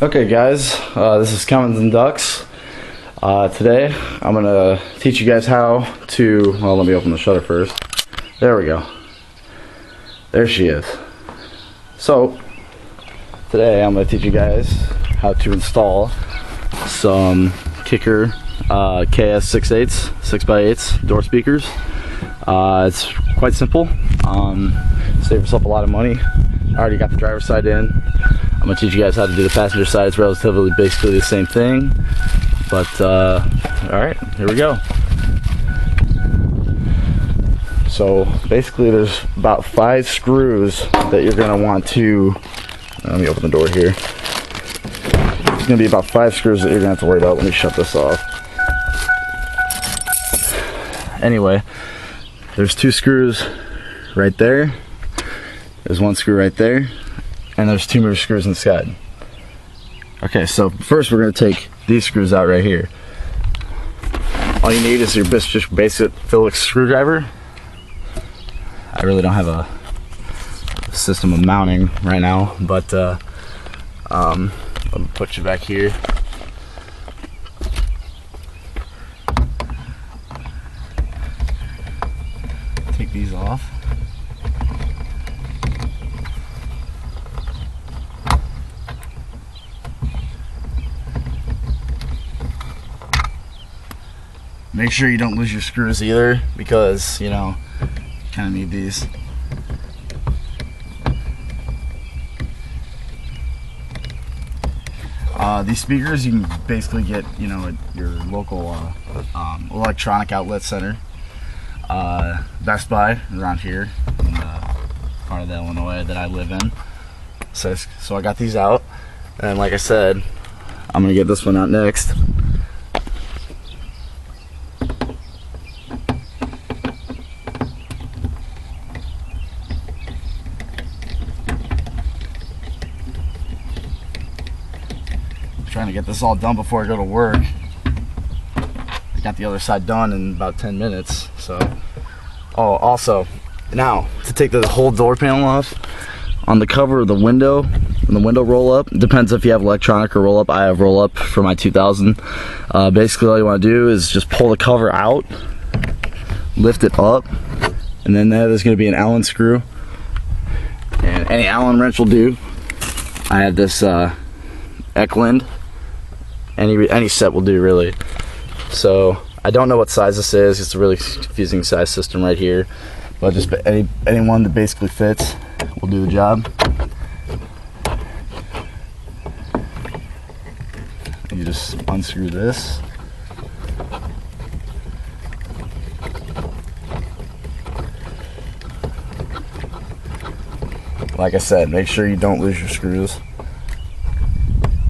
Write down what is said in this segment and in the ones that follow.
Okay guys, this is Cummins and Ducks. Today I'm going to teach you guys how to, well, let me open the shutter first. There we go. There she is. So today I'm going to teach you guys how to install some Kicker KS68s 6x8s door speakers. It's quite simple. Save yourself a lot of money. I already got the driver's side in. I'm going to teach you guys how to do the passenger side. It's relatively basically the same thing, but alright, here we go. So basically there's about 5 screws that you're going to want to, let me open the door here. There's going to be about 5 screws that you're going to have to worry about. Let me shut this off. Anyway, there's 2 screws right there. There's 1 screw right there. And there's 2 more screws inside. Okay, so first we're going to take these screws out right here. All you need is your just basic Phillips screwdriver. I really don't have a system of mounting right now, but let me put you back here. Take these off. Make sure you don't lose your screws either, because, you know, you kind of need these. These speakers you can basically get, you know, at your local electronic outlet center. Best Buy around here in the part of the Illinois that I live in. So I got these out, and like I said, I'm gonna get this one out next. Trying to get this all done before I go to work. I got the other side done in about 10 minutes. So, oh, also, now to take the whole door panel off, on the cover of the window, and the window roll up, depends if you have electronic or roll up. I have roll up for my 2000. Basically, all you want to do is just pull the cover out, lift it up, and then there's going to be an Allen screw, and any Allen wrench will do. I have this Eklund. Any set will do, really. So I don't know what size this is. It's a really confusing size system right here, but just anyone that basically fits will do the job. You just unscrew this. Like I said, make sure you don't lose your screws,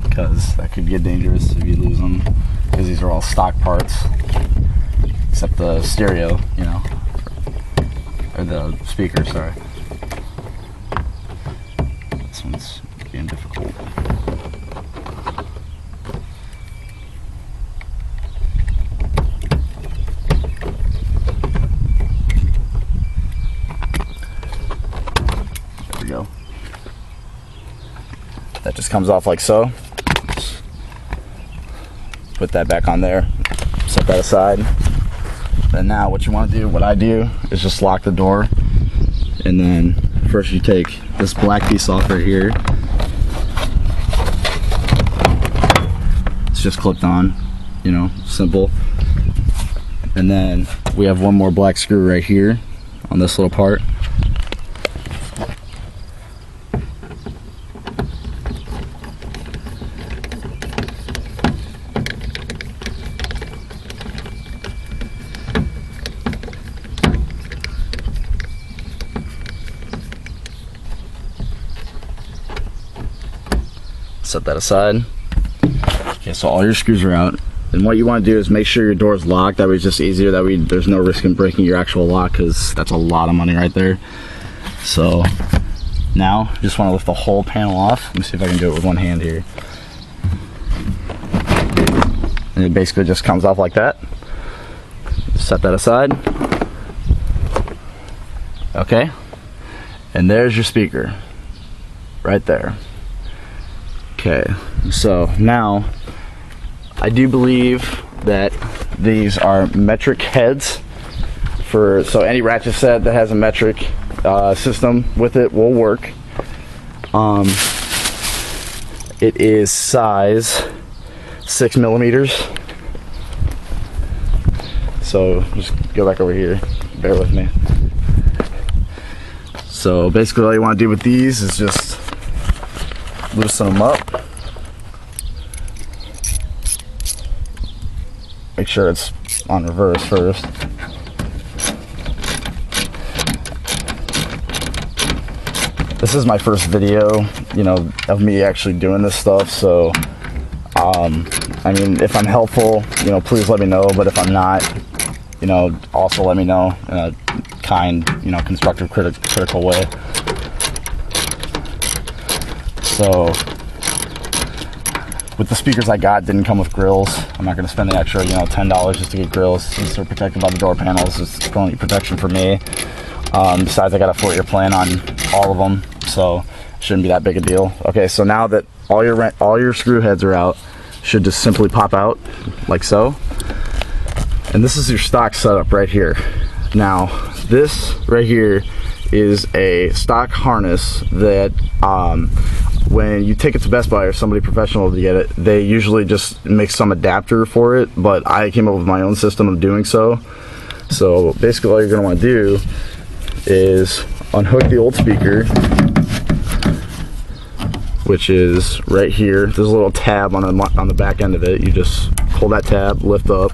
because that could get dangerous if you lose them, because these are all stock parts except the stereo, you know, or the speaker, sorry. This one's being difficult. There we go. That just comes off like so. Put that back on there, set that aside. Then now what you want to do, what I do, is just lock the door. And then first you take this black piece off right here. It's just clipped on, you know, simple. And then we have 1 more black screw right here on this little part. Set that aside. Okay, so all your screws are out, and what you want to do is make sure your door is locked. That way it's just easier. That way there's no risk in breaking your actual lock, because that's a lot of money right there. So now just want to lift the whole panel off. Let me see if I can do it with one hand here. And it basically just comes off like that. Set that aside. Okay, and there's your speaker right there. Okay, so now I do believe that these are metric heads so any ratchet set that has a metric system with it will work. It is size 6 millimeters. So just go back over here, bear with me. So basically all you want to do with these is just loosen them up. Make sure it's on reverse first. This is my first video, you know, of me actually doing this stuff, so I mean, if I'm helpful, you know, please let me know, but if I'm not, you know, also let me know in a kind, you know, constructive, critical way. So with the speakers I got, didn't come with grills. I'm not going to spend the extra, you know, $10 just to get grills. Since they're protected by the door panels, it's only protection for me. Besides, I got a 4-year plan on all of them, so it shouldn't be that big a deal. Okay, so now that all your screw heads are out, should just simply pop out like so. And this is your stock setup right here. Now, this right here is a stock harness that when you take it to Best Buy or somebody professional to get it, they usually just make some adapter for it, but I came up with my own system of doing so. So basically all you're going to want to do is unhook the old speaker, which is right here. There's a little tab on the back end of it. You just pull that tab, lift up,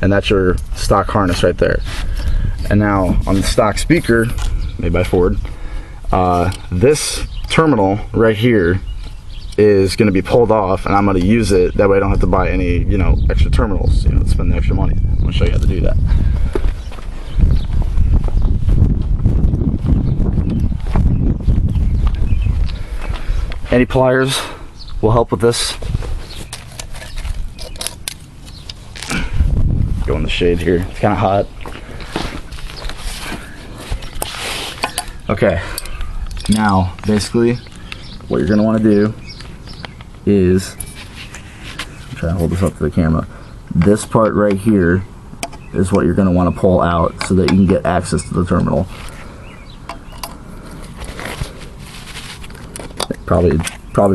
and that's your stock harness right there. And now on the stock speaker made by Ford, this terminal right here is going to be pulled off, and I'm going to use it that way I don't have to buy any, you know, extra terminals, you know, spend the extra money. I'm going to show you how to do that. Any pliers will help with this. Go in the shade here, it's kind of hot. Okay, now basically what you're going to want to do is, I'm trying to hold this up to the camera, this part right here is what you're going to want to pull out so that you can get access to the terminal. Probably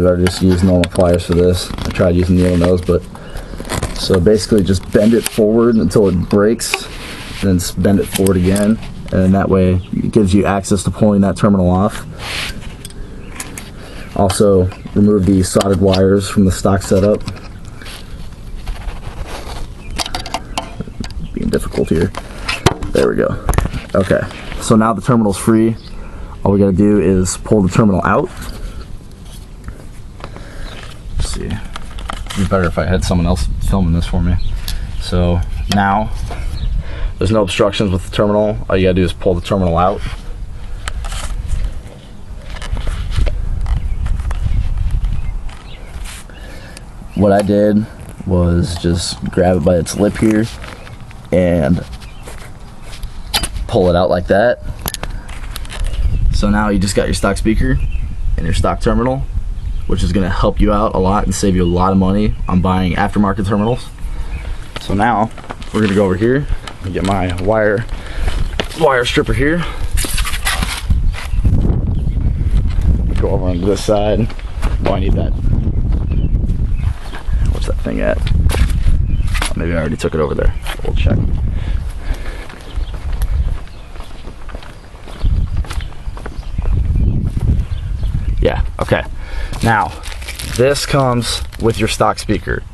better just use normal pliers for this. I tried using needle nose, but so basically just bend it forward until it breaks, and then bend it forward again, and that way it gives you access to pulling that terminal off. Also remove the soldered wires from the stock setup. Being difficult here. There we go. Okay, so now the terminal's free. All we gotta do is pull the terminal out. See, it'd be better if I had someone else filming this for me. So now there's no obstructions with the terminal. All you gotta do is pull the terminal out. What I did was just grab it by its lip here and pull it out like that. So now you just got your stock speaker and your stock terminal, which is going to help you out a lot and save you a lot of money on buying aftermarket terminals. So now we're going to go over here and get my wire stripper here. Go over on this side. Oh, I need that. Where's that thing at? Oh, maybe I already took it over there. We'll check. Yeah, okay. Now, this comes with your stock speaker.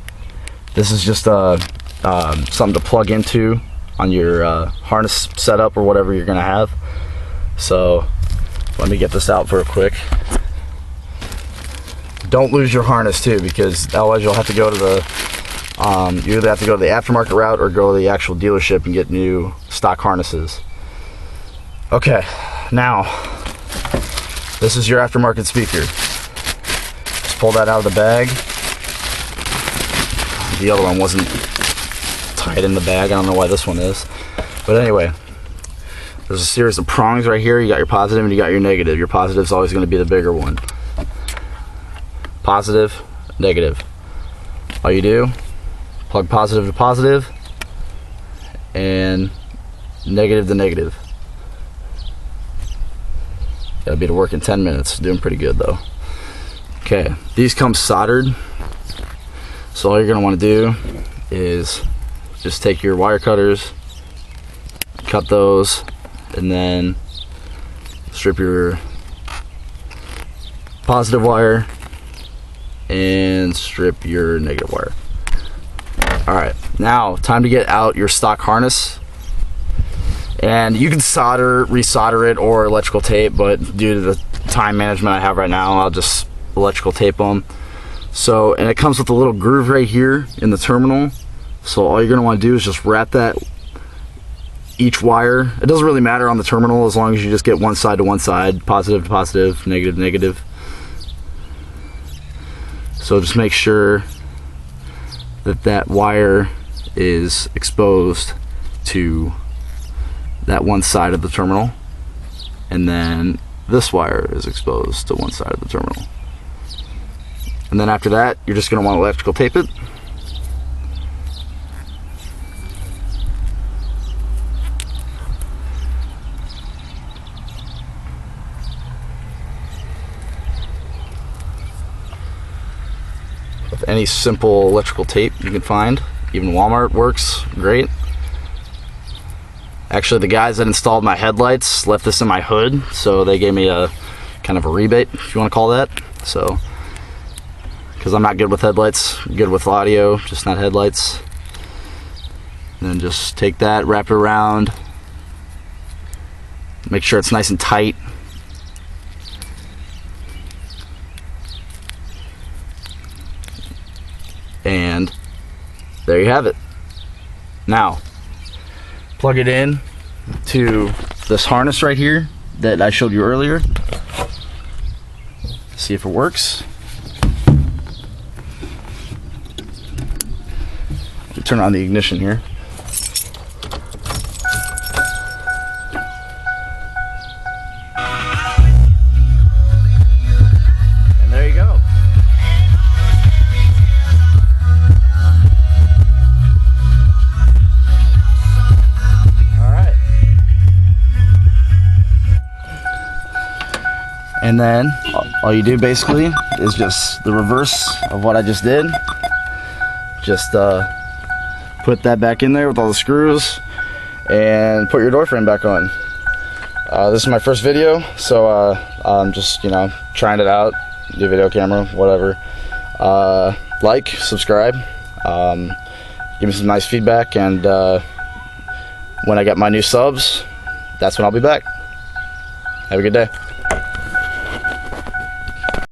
This is just something to plug into on your harness setup or whatever you're gonna have. So let me get this out real quick. Don't lose your harness too, because otherwise you'll have to go to the you either have to go to the aftermarket route or go to the actual dealership and get new stock harnesses. Okay, now this is your aftermarket speaker. Just pull that out of the bag. The other one wasn't tied in the bag. I don't know why this one is. But anyway, there's a series of prongs right here. You got your positive and you got your negative. Your positive is always going to be the bigger one. positive, negative. All you do, plug positive to positive and negative to negative. Gotta be to work in 10 minutes. Doing pretty good though. Okay, these come soldered. So all you're gonna wanna do is just take your wire cutters, cut those, and then strip your positive wire and strip your negative wire. All right, now time to get out your stock harness. And you can solder, resolder it, or electrical tape, but due to the time management I have right now, I'll just electrical tape them. So, and it comes with a little groove right here in the terminal. So all you're gonna wanna do is just wrap that, each wire. It doesn't really matter on the terminal as long as you just get one side to one side, positive to positive, negative to negative. So just make sure that that wire is exposed to that one side of the terminal, and then this wire is exposed to one side of the terminal. And then after that, you're just going to want to electrical tape it. With any simple electrical tape you can find, even Walmart works great. Actually, the guys that installed my headlights left this in my hood, so they gave me a kind of a rebate, if you want to call that. So, because I'm not good with headlights, I'm good with audio, just not headlights. And then just take that, wrap it around, make sure it's nice and tight. And there you have it. Now, plug it in to this harness right here that I showed you earlier. See if it works. Turn on the ignition here. And there you go. And then all you do basically is just the reverse of what I just did. Just put that back in there with all the screws and put your door frame back on. This is my first video, so I'm just, you know, trying it out, new video camera, whatever. Like, subscribe, give me some nice feedback, and when I get my new subs, that's when I'll be back. Have a good day.